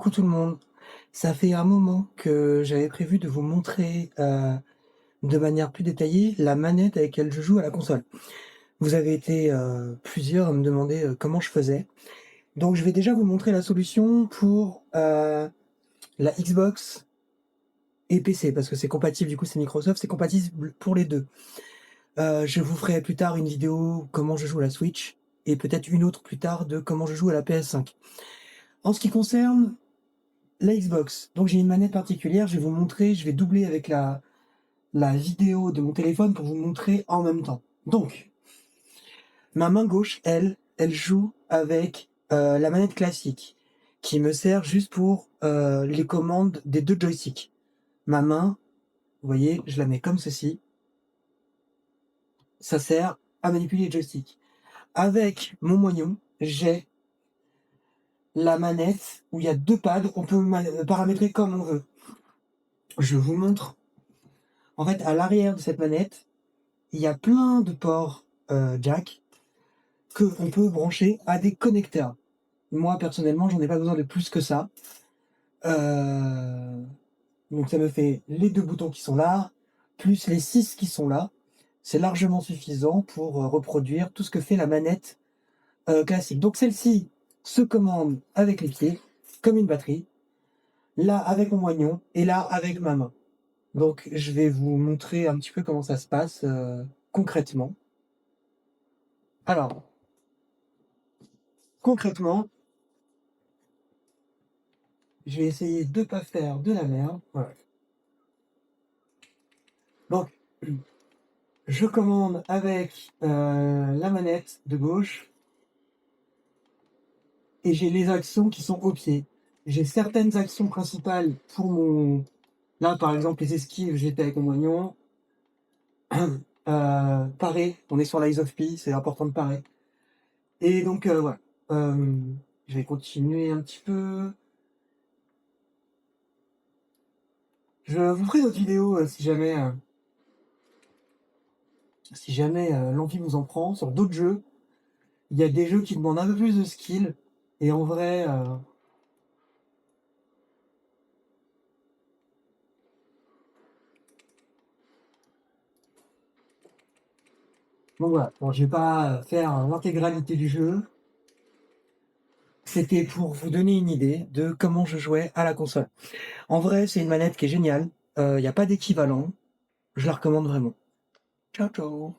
Coucou tout le monde. Ça fait un moment que j'avais prévu de vous montrer, de manière plus détaillée, la manette avec laquelle je joue à la console. Vous avez été, plusieurs à me demander, comment je faisais. Donc je vais déjà vous montrer la solution pour, la Xbox et PC parce que c'est compatible, du coup c'est Microsoft, c'est compatible pour les 2. Je vous ferai plus tard une vidéo comment je joue à la Switch et peut-être une autre plus tard de comment je joue à la PS5. En ce qui concerne la Xbox, donc j'ai une manette particulière, je vais vous montrer, je vais doubler avec la vidéo de mon téléphone pour vous montrer en même temps. Donc, ma main gauche, elle joue avec, la manette classique, qui me sert juste pour, les commandes des 2 joysticks. Ma main, vous voyez, je la mets comme ceci, ça sert à manipuler les joysticks. Avec mon moignon, j'ai la manette où il y a 2 pads, on peut paramétrer comme on veut. Je vous montre. En fait, à l'arrière de cette manette, il y a plein de ports, jack qu'on peut brancher à des connecteurs. Moi, personnellement, j'en ai pas besoin de plus que ça. Heu, donc ça me fait les 2 boutons qui sont là, plus les 6 qui sont là. C'est largement suffisant pour, reproduire tout ce que fait la manette, classique. Donc celle-ci se commande avec les pieds, comme une batterie, là avec mon moignon et là avec ma main. Donc je vais vous montrer un petit peu comment ça se passe, concrètement. Alors, concrètement, je vais essayer de pas faire de la merde. Voilà. Donc, je commande avec, la manette de gauche et j'ai les actions qui sont au pied. J'ai certaines actions principales pour mon là, par exemple, les esquives, j'étais avec mon moignon. Parer, on est sur l'Eyes of Pi, c'est important de parer et donc voilà. Je vais continuer un petit peu. Je vous ferai d'autres vidéos, si jamais, l'envie vous en prend sur d'autres jeux. Il y a des jeux qui demandent un peu plus de skill et en vrai, donc voilà. Bon, je vais pas faire l'intégralité du jeu. C'était pour vous donner une idée de comment je jouais à la console. En vrai, c'est une manette qui est géniale, il y a pas d'équivalent. Je la recommande vraiment. Ciao, ciao.